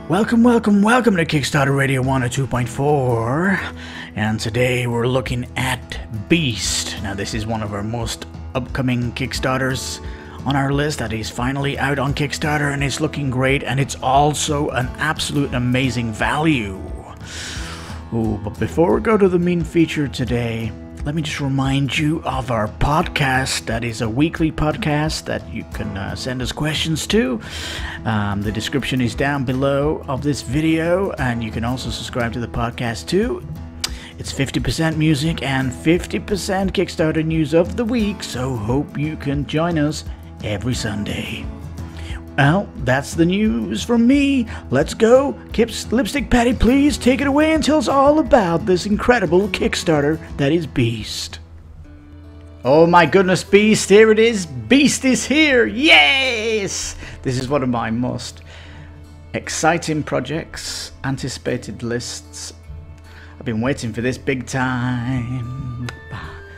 Welcome to Kickstarter Radio 102.4, and today we're looking at Beast. Now this is one of our most upcoming Kickstarters on our list that is finally out on Kickstarter, and it's looking great, and it's also an absolute amazing value. Ooh, but before we go to the main feature today, let me just remind you of our podcast. That is a weekly podcast that you can send us questions to. The description is down below of this video, and you can also subscribe to the podcast too. It's 50% music and 50% Kickstarter news of the week, so hope you can join us every Sunday. Well, that's the news from me. Let's go. Lipstickpaddy, please take it away and tell us all about this incredible Kickstarter that is Beast. Oh my goodness, Beast, here it is. Beast is here. Yes! This is one of my most exciting projects, anticipated lists. I've been waiting for this big time.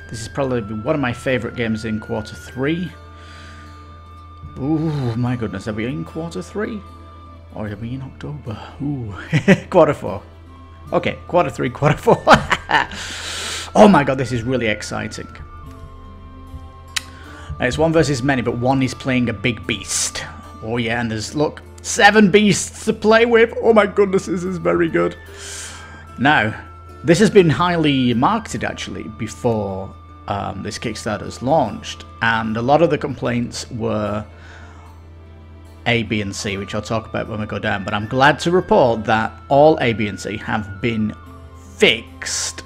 This is probably one of my favorite games in Q3. Ooh, my goodness, are we in Q3? Or are we in October? Ooh, Q4. Okay, Q3, Q4. Oh my god, this is really exciting. It's one versus many, but one is playing a big beast. Oh yeah, and there's, look, 7 beasts to play with. Oh my goodness, this is very good. Now, this has been highly marketed actually before this Kickstarter's launched, and a lot of the complaints were A, B, and C, which I'll talk about when we go down, but I'm glad to report that all A, B, and C have been fixed,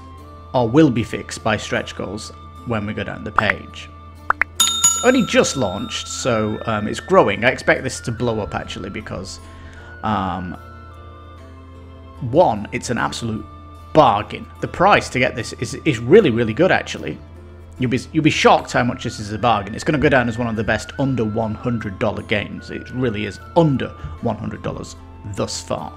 or will be fixed by stretch goals when we go down the page. It's only just launched, so it's growing. I expect this to blow up actually because, one, it's an absolute bargain. The price to get this is really, really good actually. You'll be shocked how much this is a bargain. It's going to go down as one of the best under $100 games. It really is under $100 thus far.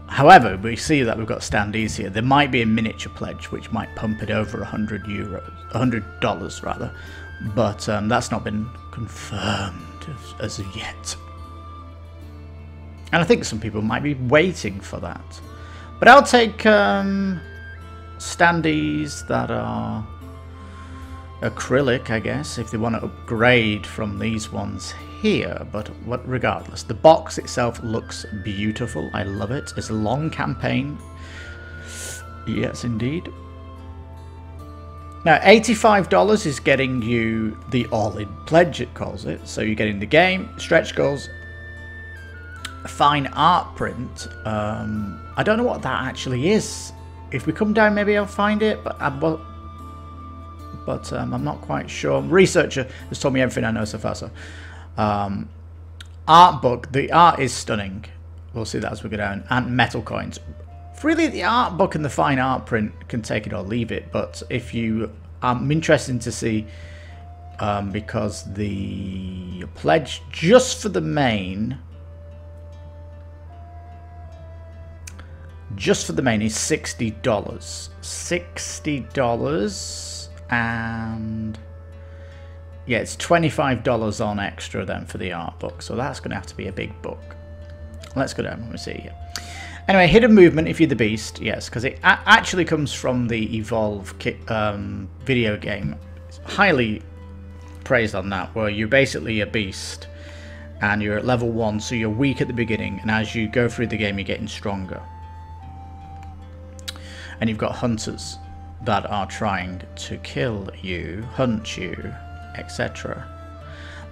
However, we see that we've got standees here. There might be a miniature pledge which might pump it over $100 rather, but that's not been confirmed as of yet. And I think some people might be waiting for that. But I'll take standees that are acrylic, I guess, if they want to upgrade from these ones here. But regardless, the box itself looks beautiful. I love it. It's a long campaign. Yes, indeed. Now, $85 is getting you the all-in pledge, it calls it. So you're getting the game, stretch goals, fine art print. I don't know what that actually is. If we come down, maybe I'll find it, but I'm not quite sure. Researcher has told me everything I know so far. So, art book. The art is stunning. We'll see that as we go down. And metal coins. Really, the art book and the fine art print can take it or leave it. But if you, I'm interested to see because the pledge just for the main. Just for the main is $60. $60, and yeah, it's $25 on extra then for the art book. So that's going to have to be a big book. Let's go down. Let me see here. Anyway, hidden movement if you're the beast, yes, because it actually comes from the Evolve video game. It's highly praised on that, where you're basically a beast and you're at level 1, so you're weak at the beginning, and as you go through the game, you're getting stronger. And you've got hunters that are trying to kill you, hunt you, etc.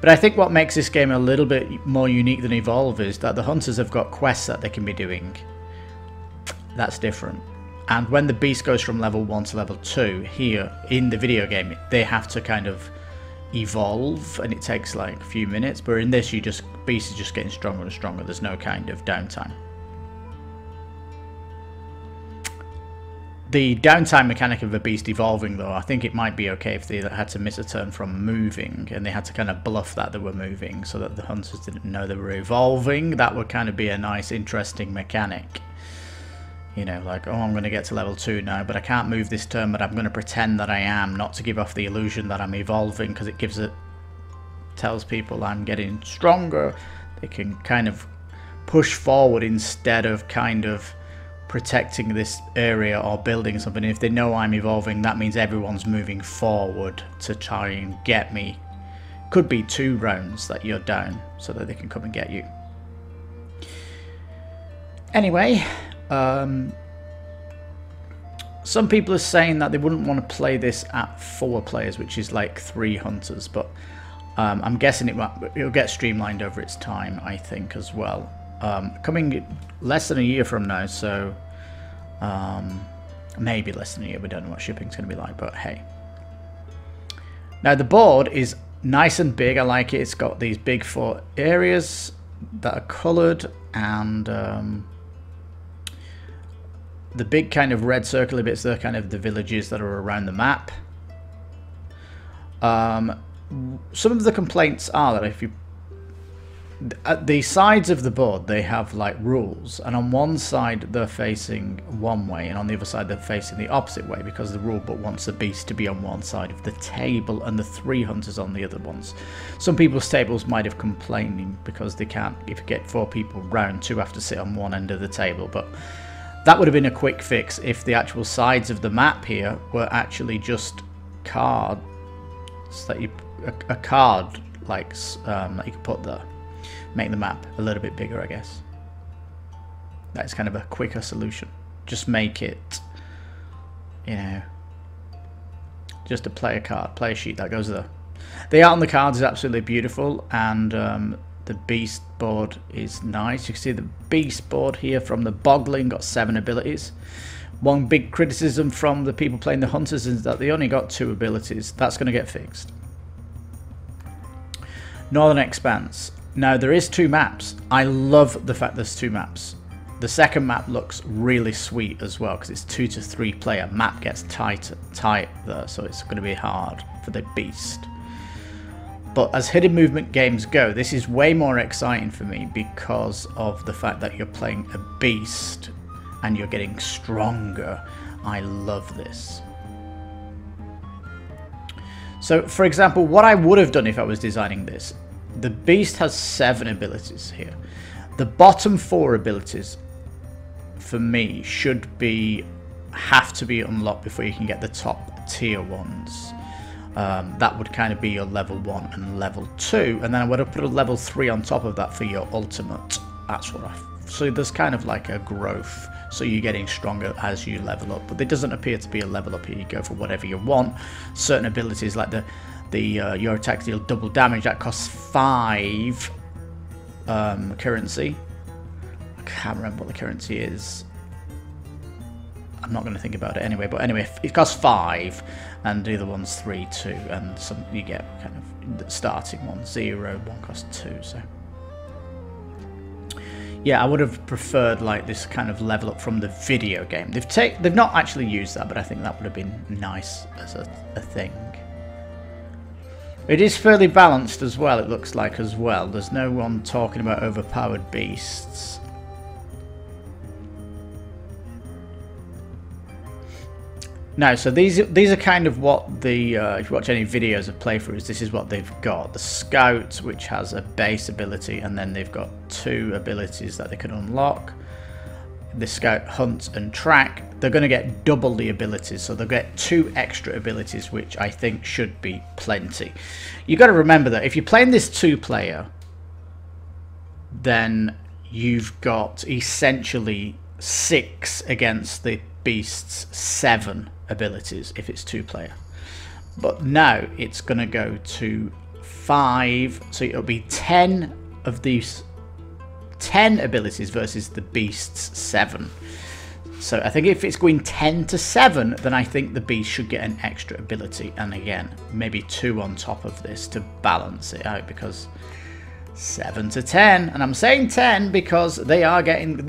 But I think what makes this game a little bit more unique than Evolve is that the hunters have got quests that they can be doing. That's different. And when the beast goes from level 1 to level 2, here in the video game, they have to kind of evolve, and it takes like a few minutes. But in this, beast is just getting stronger and stronger. There's no kind of downtime. The downtime mechanic of a beast evolving, though, I think it might be okay if they had to miss a turn from moving, and they had to kind of bluff that they were moving so that the hunters didn't know they were evolving. That would kind of be a nice, interesting mechanic. You know, like, oh, I'm going to get to level 2 now, but I can't move this turn, but I'm going to pretend that I am, not to give off the illusion that I'm evolving, because it tells people I'm getting stronger. they can kind of push forward instead of kind of protecting this area or building something. If they know I'm evolving, that means everyone's moving forward to try and get me. Could be 2 rounds that you're down so that they can come and get you. Anyway, some people are saying that they wouldn't want to play this at 4 players, which is like 3 hunters, but I'm guessing it'll get streamlined over its time, I think, as well. Coming less than a year from now, so maybe less than a year. We don't know what shipping's going to be like, but hey. Now the board is nice and big. I like it. It's got these big 4 areas that are coloured, and the big kind of red circle bits, they're kind of the villages that are around the map. Some of the complaints are that if you at the sides of the board, they have like rules, and on one side they're facing one way and on the other side they're facing the opposite way, because the rule book wants the beast to be on one side of the table and the 3 hunters on the other ones. Some people's tables might have complaining because they can't, if you get 4 people round, 2 have to sit on one end of the table, but that would have been a quick fix if the actual sides of the map here were actually just cards that you, a card like that you could put there. Make the map a little bit bigger, I guess. That's kind of a quicker solution. Just make it, you know, just a player card, player sheet that goes there. The art on the cards is absolutely beautiful, and the beast board is nice. You can see the beast board here from the Bogling got 7 abilities. One big criticism from the people playing the hunters is that they only got 2 abilities. That's going to get fixed. Northern Expanse. Now there is 2 maps. I love the fact there's 2 maps. The second map looks really sweet as well because it's 2 to 3 player. Map gets tight there, so it's going to be hard for the beast. But as hidden movement games go, this is way more exciting for me because of the fact that you're playing a beast and you're getting stronger. I love this. So for example, what I would have done if I was designing this, the beast has 7 abilities here. The bottom 4 abilities for me should have to be unlocked before you can get the top tier ones. That would kind of be your level 1 and level 2, and then I would have put a level 3 on top of that for your ultimate. That's what so there's kind of like a growth, so you're getting stronger as you level up, but there doesn't appear to be a level up here. You go for whatever you want. Certain abilities like your attacks deal double damage, that costs 5 currency. I can't remember what the currency is. I'm not going to think about it anyway, but anyway, it costs 5 and the other one's 3 too, and some you get kind of the starting one 0, one costs 2. So yeah, I would have preferred like this kind of level up from the video game. They've not actually used that, but I think that would have been nice as a thing. It is fairly balanced as well, it looks like as well. There's no one talking about overpowered beasts. No, so these are kind of what the if you watch any videos of playthroughs, this is what they've got. The Scout, which has a base ability, and then they've got 2 abilities that they can unlock. The Scout Hunt and Track. They're going to get double the abilities, so they'll get 2 extra abilities, which I think should be plenty. You've got to remember that if you're playing this 2-player, then you've got essentially 6 against the beast's 7 abilities if it's 2-player. But now it's going to go to 5, so it'll be 10 of these 10 abilities versus the beast's 7. So I think if it's going 10 to 7, then I think the beast should get an extra ability, and again maybe 2 on top of this to balance it out, because 7 to 10, and I'm saying 10 because they are getting,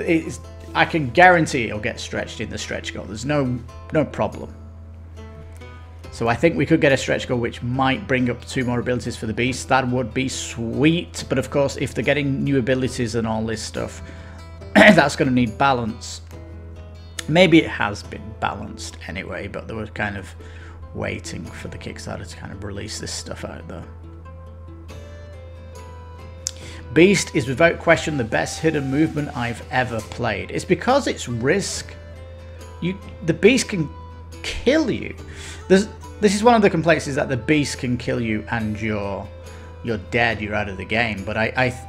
I can guarantee it'll get stretched in the stretch goal. There's no problem. So I think we could get a stretch goal which might bring up 2 more abilities for the beast. That would be sweet, but of course if they're getting new abilities and all this stuff, that's going to need balance. Maybe it has been balanced anyway, but they were kind of waiting for the Kickstarter to kind of release this stuff out there. Beast is without question the best hidden movement I've ever played. It's because it's risk. The beast can kill you. This is one of the complaints, is that the beast can kill you and you're dead, you're out of the game. But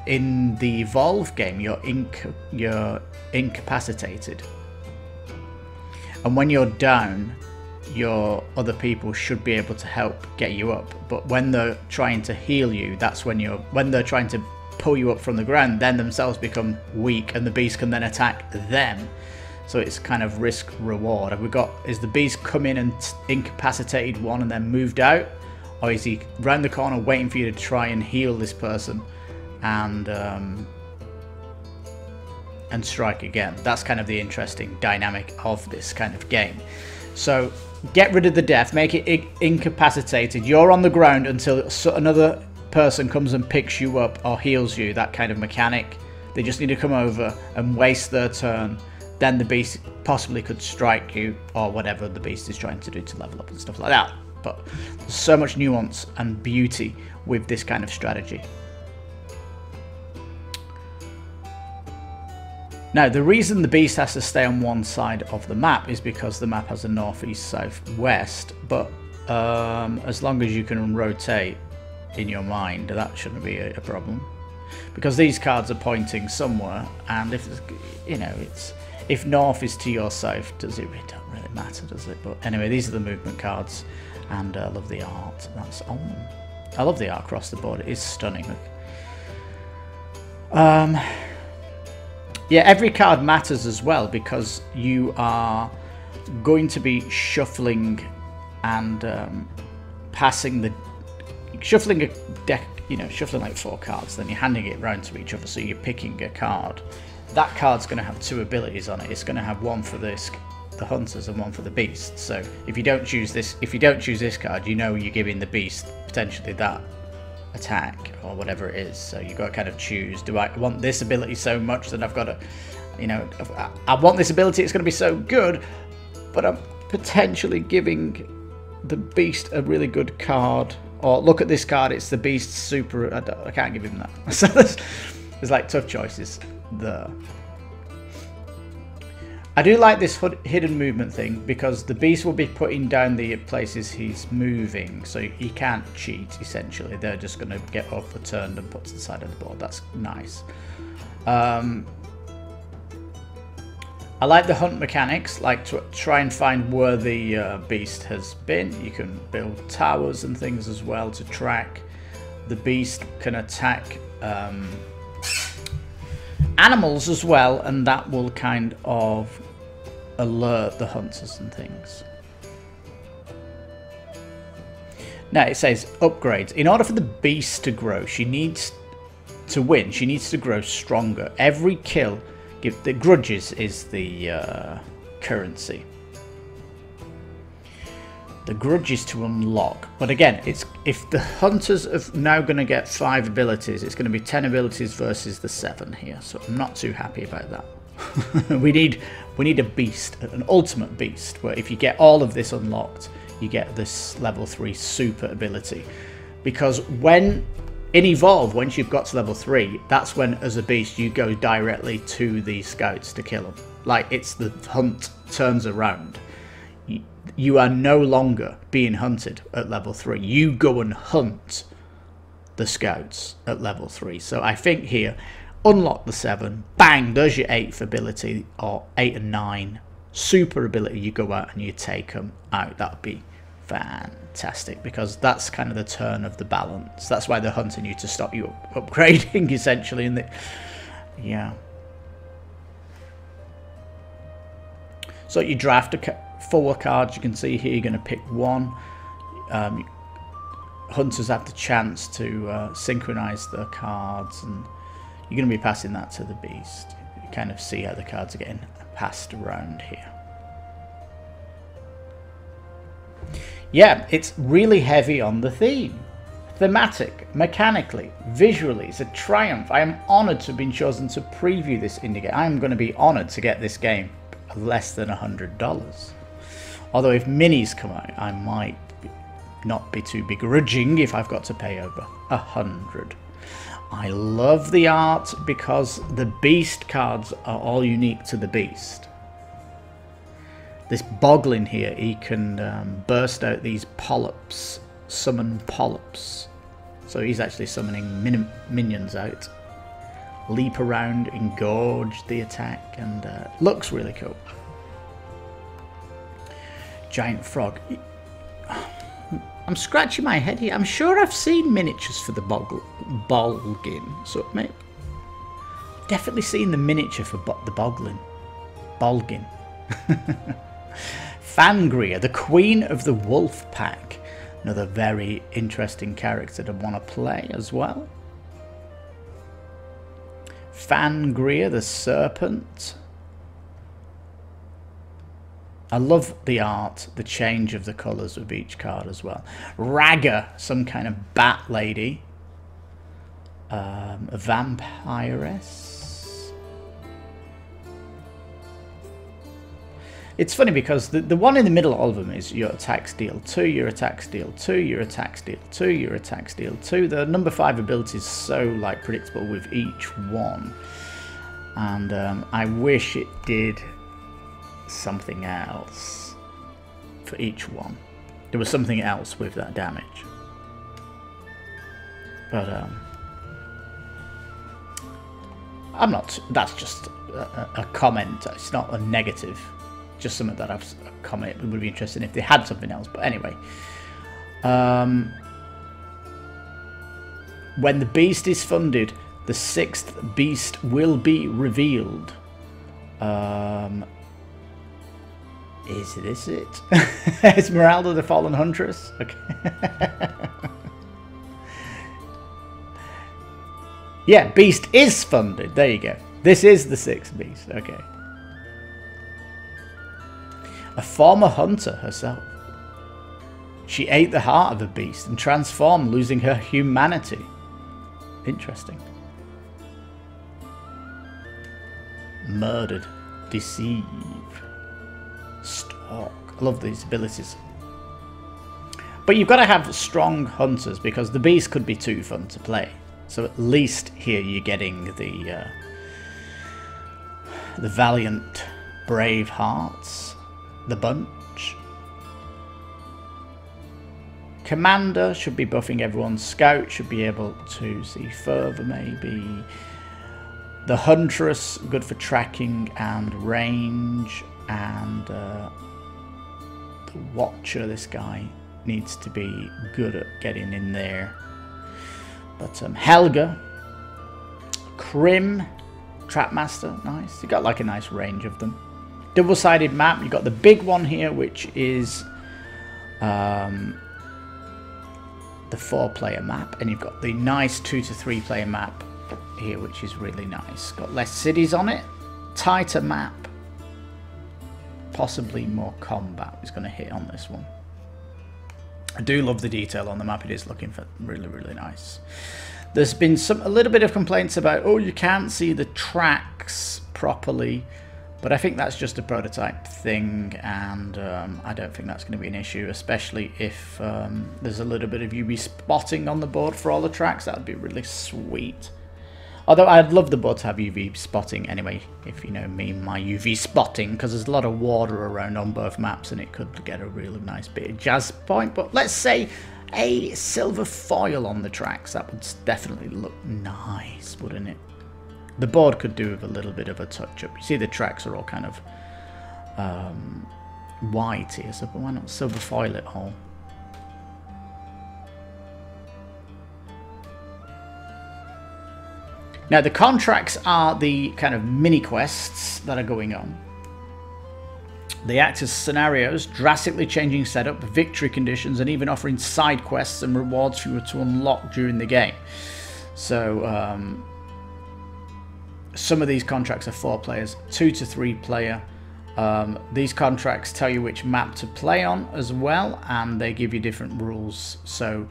in the Evolve game, you're incapacitated. And when you're down, your other people should be able to help get you up. But when they're trying to heal you, that's when they're trying to pull you up from the ground, then themselves become weak and the beast can then attack them. So it's kind of risk reward. Have we got, is the beast come in and incapacitated one and then moved out? Or is he round the corner waiting for you to try and heal this person and strike again? That's kind of the interesting dynamic of this kind of game. So get rid of the death, make it incapacitated. You're on the ground until another person comes and picks you up or heals you, that kind of mechanic. They just need to come over and waste their turn. Then the beast possibly could strike you or whatever the beast is trying to do to level up and stuff like that. But there's so much nuance and beauty with this kind of strategy. Now, the reason the beast has to stay on one side of the map is because the map has a north, east, south, west. But as long as you can rotate in your mind, that shouldn't be a problem. Because these cards are pointing somewhere, and if if north is to your south, it don't really matter, does it? But anyway, these are the movement cards, and I love the art that's on them. I love the art across the board. It is stunning. Yeah, every card matters as well, because you are going to be shuffling and shuffling a deck, shuffling like 4 cards, then you're handing it round to each other, so you're picking a card. That card's going to have 2 abilities on it. It's going to have one for the hunters and one for the beast. So if you don't choose this card, you're giving the beast potentially that attack or whatever it is. So you've got to kind of choose, do I want this ability so much that I've got to, I want this ability, it's going to be so good, but I'm potentially giving the beast a really good card. Or look at this card, it's the beast super, I can't give him that. So there's like tough choices there. I do like this hidden movement thing, because the beast will be putting down the places he's moving, so he can't cheat essentially. They're just going to get overturned and put to the side of the board. That's nice. I like the hunt mechanics, like to try and find where the beast has been. You can build towers and things as well to track. The beast can attack animals as well, and that will kind of alert the hunters and things. Now it says upgrades. In order for the beast to grow, she needs to grow stronger. Every kill, the grudges is the currency. The grudges to unlock, but again, it's if the hunters are now going to get 5 abilities, it's going to be 10 abilities versus the 7 here. So I'm not too happy about that. we need a beast, an ultimate beast, where if you get all of this unlocked, you get this level 3 super ability. Because when in Evolve, once you've got to level 3, that's when as a beast you go directly to the scouts to kill them. Like, it's the hunt turns around. You are no longer being hunted at level 3. You go and hunt the scouts at level 3. So I think here, unlock the 7, bang, there's your 8th ability, or 8 and 9. Super ability, you go out and you take them out. That would be fantastic, because that's kind of the turn of the balance. That's why they're hunting you, to stop you upgrading, essentially. And yeah. So you draft 4 cards, you can see here, you're going to pick 1. Hunters have the chance to synchronize their cards, and you're going to be passing that to the beast. You kind of see how the cards are getting passed around here. Yeah, it's really heavy on the theme. Thematic, mechanically, visually, it's a triumph. I am honoured to have been chosen to preview this indie game. I'm going to be honoured to get this game for less than $100. Although if minis come out, I might not be too begrudging if I've got to pay over 100. I love the art because the beast cards are all unique to the beast. This boglin here, he can burst out these polyps, summon polyps. So he's actually summoning minions out. Leap around, engorge the attack, and looks really cool. Giant frog. I'm scratching my head here. I'm sure I've seen miniatures for the Bolgin. So maybe definitely seen the miniature for the Bolgin. Fangria, the Queen of the Wolf Pack. Another very interesting character to want to play as well. Fangria, the Serpent. I love the art, the change of the colours of each card as well. Ragga, some kind of bat lady. A vampiress. It's funny because the one in the middle of all of them is your attacks deal 2, your attacks deal 2, your attacks deal 2, your attacks deal 2. The number 5 ability is so like predictable with each one. And I wish it did something else for each one. There was something else with that damage. But I'm not, that's just a comment, it's not a negative, just something that I've commented. It would be interesting if they had something else, but anyway. When the beast is funded, the 6th beast will be revealed. Is this it? Esmeralda the Fallen Huntress? Okay. Yeah, beast is funded. There you go. This is the 6th beast. Okay. A former hunter herself. She ate the heart of a beast and transformed, losing her humanity. Interesting. Murdered. Deceive. Stalk. I love these abilities. But you've got to have strong hunters because the beast could be too fun to play. So at least here you're getting the valiant, brave hearts, the bunch. Commander should be buffing everyone. Scout should be able to see further, maybe. The Huntress, good for tracking and range. And the Watcher, this guy, needs to be good at getting in there. But Helga, Crim, Trapmaster, nice. You got like a nice range of them. Double-sided map. You've got the big one here, which is the 4-player map, and you've got the nice 2 to 3 player map here, which is really nice. Got less cities on it, tighter map, possibly more combat is going to hit on this one. I do love the detail on the map. It is looking for really, really nice. There's been a little bit of complaints about, oh, you can't see the tracks properly, but I think that's just a prototype thing, and I don't think that's going to be an issue, especially if there's a little bit of UV spotting on the board for all the tracks. That would be really sweet. Although I'd love the board to have UV spotting anyway, if you know me, my UV spotting, because there's a lot of water around on both maps and it could get a really nice bit of jazz point. But let's say a silver foil on the tracks, that would definitely look nice, wouldn't it? The board could do with a little bit of a touch-up. You see the tracks are all kind of white here, so why not silver foil it all? Now, the contracts are the kind of mini-quests that are going on. They act as scenarios, drastically changing setup, victory conditions, and even offering side quests and rewards for you to unlock during the game. So, some of these contracts are 4 players, 2 to 3 player. These contracts tell you which map to play on as well, and they give you different rules. So,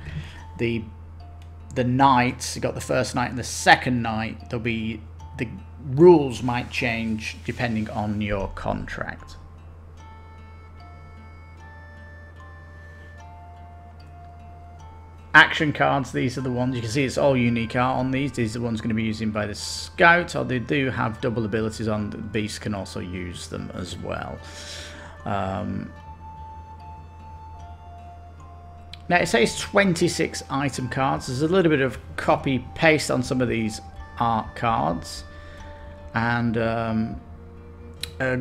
the nights, you got the first night and the second night, there'll be, the rules might change depending on your contract. action cards, these are the ones. You can see it's all unique art on these. These are the ones going to be used by the Scout, or they do have double abilities on. The Beast can also use them as well. Now it says 26 item cards. There's a little bit of copy paste on some of these art cards, and a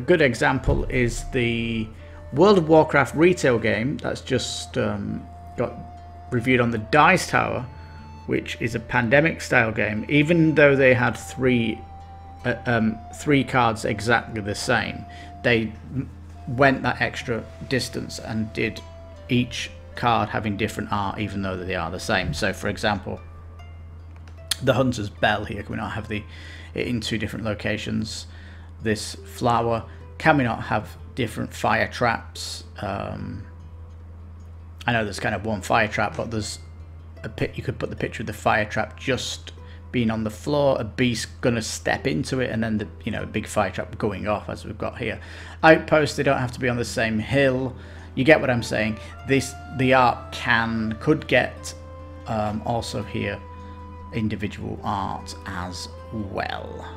good example is the World of Warcraft retail game that's just got reviewed on the Dice Tower, which is a pandemic style game. Even though they had three cards exactly the same, they went that extra distance and did each card having different art, even though they are the same. So for example, the Hunter's Bell here, can we not have it in two different locations? This flower, can we not have different fire traps? I know there's kind of one fire trap, but there's you could put the picture of the fire trap just being on the floor, a beast gonna step into it, and then the big fire trap going off, as we've got here. Outposts, they don't have to be on the same hill. You get what I'm saying. The art could get also here individual art as well.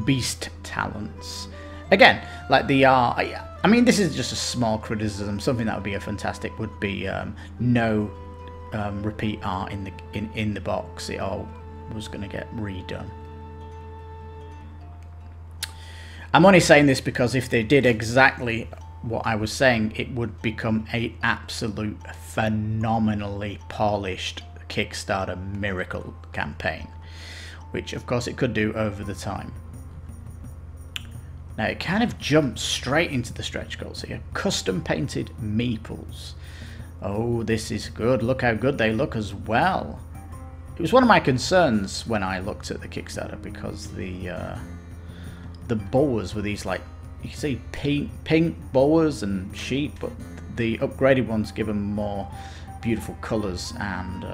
Beast talents. Again, like the art, I mean, this is just a small criticism. Something that would be fantastic would be no repeat art in the box. It all was going to get redone. I'm only saying this because if they did exactly what I was saying, it would become an absolute phenomenally polished Kickstarter miracle campaign, which of course it could do over the time. Now it kind of jumps straight into the stretch goals here. Custom painted meeples. Oh, this is good. Look how good they look as well. It was one of my concerns when I looked at the Kickstarter, because the boas were these, like, you can see pink boas and sheep, but the upgraded ones give them more beautiful colours, and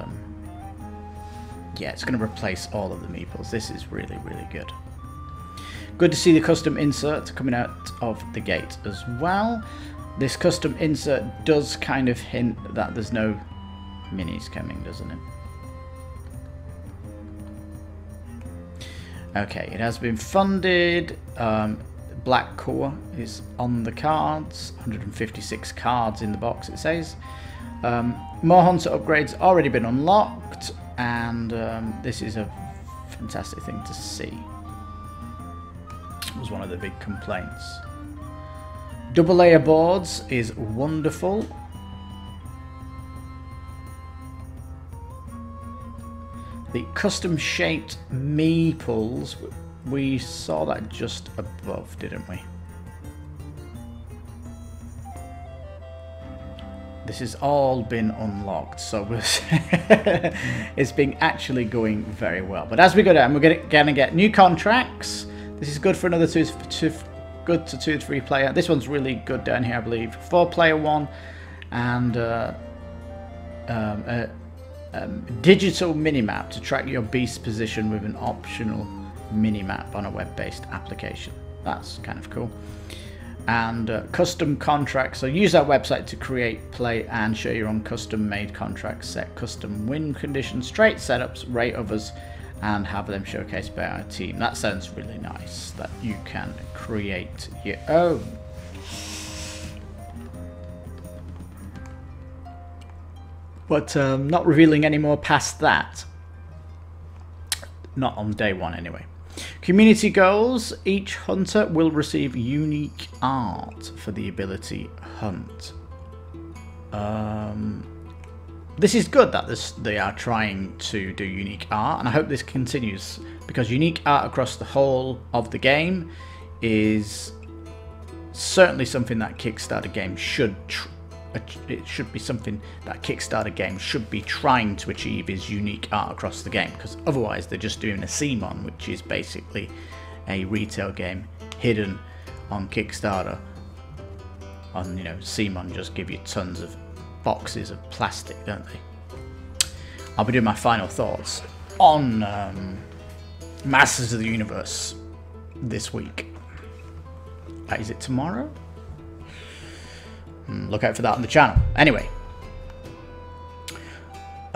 yeah, it's going to replace all of the meeples. This is really, really good. Good to see the custom insert coming out of the gate as well. This custom insert does kind of hint that there's no minis coming, doesn't it? Okay, it has been funded. Black Core is on the cards. 156 cards in the box, it says. More Hunter upgrades already been unlocked, and this is a fantastic thing to see. It was one of the big complaints. Double layer boards is wonderful. The custom shaped meeples, we saw that just above, didn't we? This has all been unlocked, so it's been actually going very well. But as we go down, we're going to get new contracts. This is good for another good to 2 to 3 player. This one's really good down here, I believe. 4-player one, and digital minimap to track your beast position with an optional minimap on a web-based application. That's kind of cool. And custom contracts. So use our website to create, play, and share your own custom-made contracts. Set custom win conditions, trade setups, rate others, and have them showcased by our team. That sounds really nice, that you can create your own. But not revealing any more past that. Not on day one anyway. Community goals. Each hunter will receive unique art for the ability Hunt. This is good that they are trying to do unique art, and I hope this continues, because unique art across the whole of the game is certainly something that Kickstarter games should be something that Kickstarter games should be trying to achieve, is unique art across the game, because otherwise they're just doing a CMON, which is basically a retail game hidden on Kickstarter. On, you know, CMON just give you tons of boxes of plastic, don't they? I'll be doing my final thoughts on Masters of the Universe this week. Is it tomorrow? Look out for that on the channel. Anyway,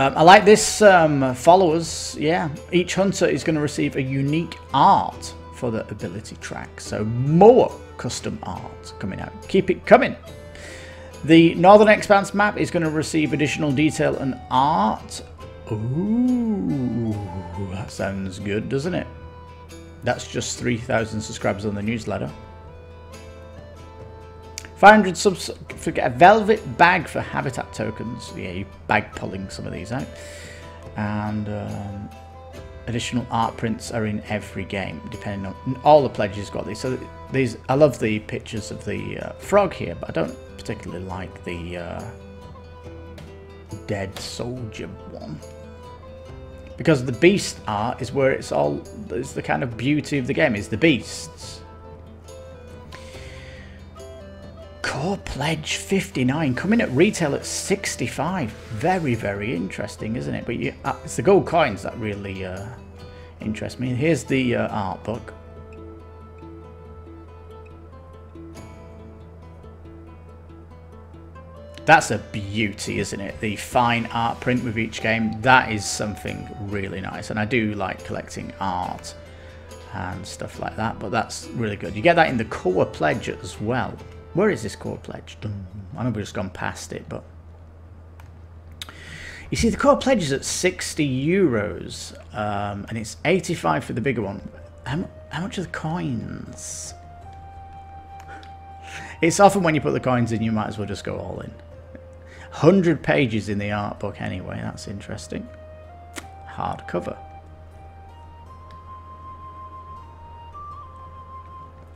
I like this. Followers, yeah. Each hunter is going to receive a unique art for the ability track. So more custom art coming out. Keep it coming. The Northern Expanse map is going to receive additional detail and art. Ooh, that sounds good, doesn't it? That's just 3,000 subscribers on the newsletter. 500 subs for a velvet bag for habitat tokens. Yeah, you bag pulling some of these out. And additional art prints are in every game, depending on all the pledges got these. So these, I love the pictures of the frog here, but I don't particularly like the dead soldier one. Because the beast art is where it's the kind of beauty of the game, is the beasts. Core pledge 59, coming at retail at 65. Very, very interesting, isn't it? But it's the gold coins that really interest me. Here's the art book. That's a beauty, isn't it? The fine art print with each game. That is something really nice. And I do like collecting art and stuff like that. But that's really good. You get that in the core pledge as well. Where is this core pledge? I know we've just gone past it, but... You see, the core pledge is at 60 euros. And it's 85 for the bigger one. How much are the coins? It's often when you put the coins in, you might as well just go all in. 100 pages in the art book anyway. That's interesting. Hardcover.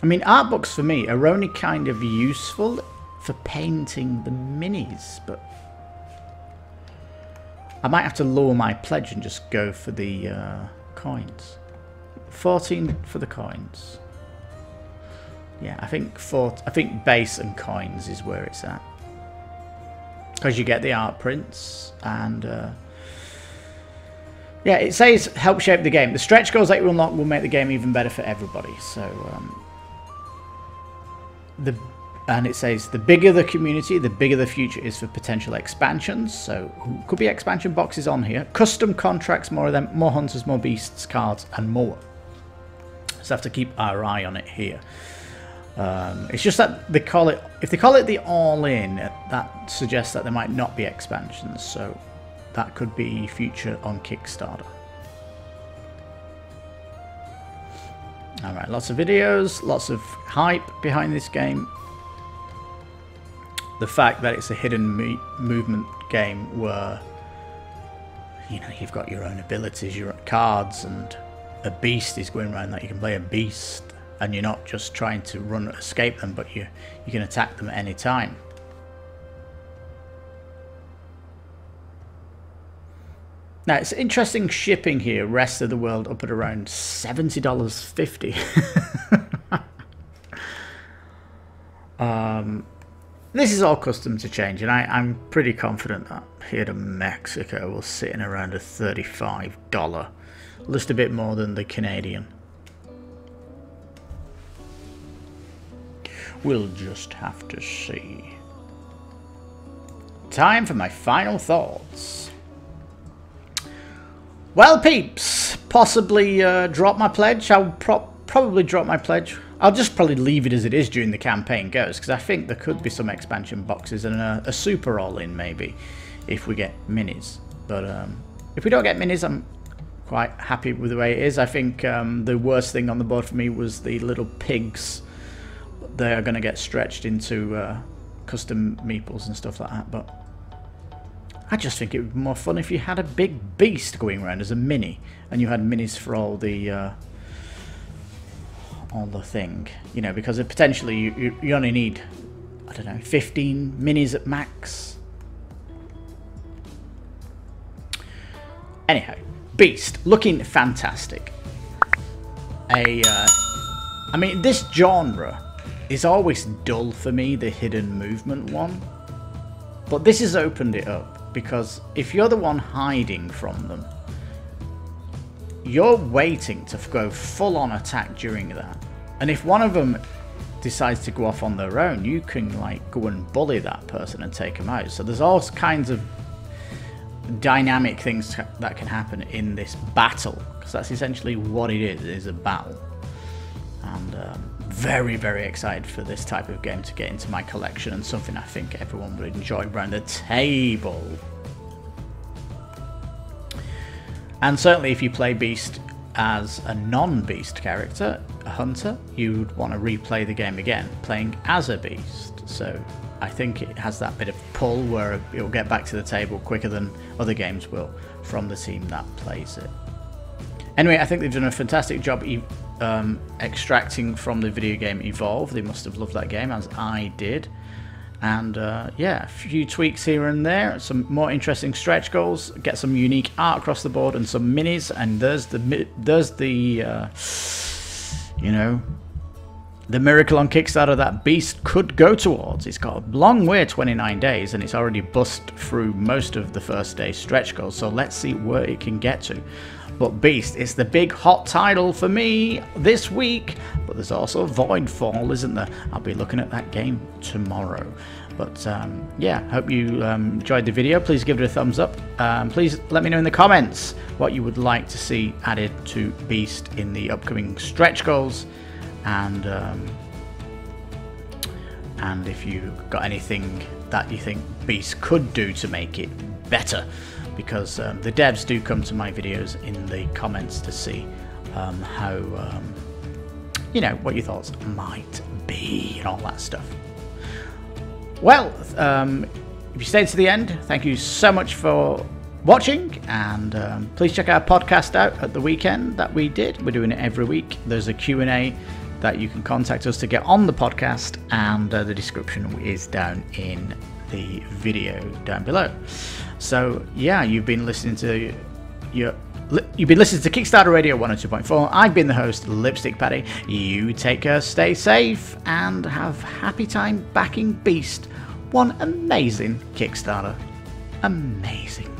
I mean, art books for me are only kind of useful for painting the minis, but I might have to lower my pledge and just go for the coins. 14 for the coins. Yeah, I think base and coins is where it's at, because you get the art prints and yeah, it says help shape the game. The stretch goals that you unlock will make the game even better for everybody. So and it says the bigger the community, the bigger the future is for potential expansions. So could be expansion boxes on here, custom contracts, more of them, more hunters, more beasts, cards, and more. So have to keep our eye on it here. It's just that they call it, if they call it the all-in, that suggests that there might not be expansions. So that could be future on Kickstarter. Alright, lots of videos, lots of hype behind this game. The fact that it's a hidden movement game where, you know, you've got your own abilities, your cards, and a beast is going around that you can play a beast, and you're not just trying to escape them, but you can attack them at any time. Now, it's interesting shipping here, rest of the world up at around $70.50. This is all custom to change, and I'm pretty confident that here to Mexico will sit in around a $35, just a bit more than the Canadian. We'll just have to see. Time for my final thoughts. Well, peeps, possibly drop my pledge. I'll probably drop my pledge. I'll just probably leave it as it is during the campaign goes, because I think there could be some expansion boxes and a super all-in maybe if we get minis. But if we don't get minis, I'm quite happy with the way it is. I think the worst thing on the board for me was the little pigs. They are going to get stretched into custom meeples and stuff like that, but I just think it would be more fun if you had a big beast going around as a mini, and you had minis for all the thing, you know, because potentially you only need, I don't know, 15 minis at max. Anyhow, beast looking fantastic. I mean, this genre is always dull for me, the hidden movement one, but this has opened it up, because if you're the one hiding from them, you're waiting to go full on attack during that, and if one of them decides to go off on their own, you can like go and bully that person and take them out. So there's all kinds of dynamic things that can happen in this battle, because that's essentially what it is a battle. And very, very excited for this type of game to get into my collection, and something I think everyone would enjoy around the table. And certainly if you play Beast as a non-Beast character, a hunter, you'd want to replay the game again, playing as a Beast. So I think it has that bit of pull where it'll get back to the table quicker than other games will from the team that plays it. Anyway, I think they've done a fantastic job extracting from the video game Evolve. They must have loved that game, as I did. And yeah, a few tweaks here and there, some more interesting stretch goals, get some unique art across the board, and some minis. And there's the you know, the miracle on Kickstarter that Beast could go towards. It's got a long way, 29 days, and it's already bust through most of the first day stretch goals. So let's see where it can get to. But Beast is the big hot title for me this week. But there's also Voidfall, isn't there? I'll be looking at that game tomorrow. But yeah, hope you enjoyed the video. Please give it a thumbs up. Please let me know in the comments what you would like to see added to Beast in the upcoming stretch goals. And if you got anything that you think Beast could do to make it better. Because the devs do come to my videos in the comments to see how, you know, what your thoughts might be and all that stuff. Well, if you stayed to the end, thank you so much for watching, and please check our podcast out at the weekend that we did. We're doing it every week. There's a Q&A that you can contact us to get on the podcast, and the description is down in the video down below. So yeah, you've been listening to Kickstarter Radio 102.4. I've been the host, Lipstickpaddy. You take care, stay safe, and have happy time backing Beast. One amazing Kickstarter. Amazing.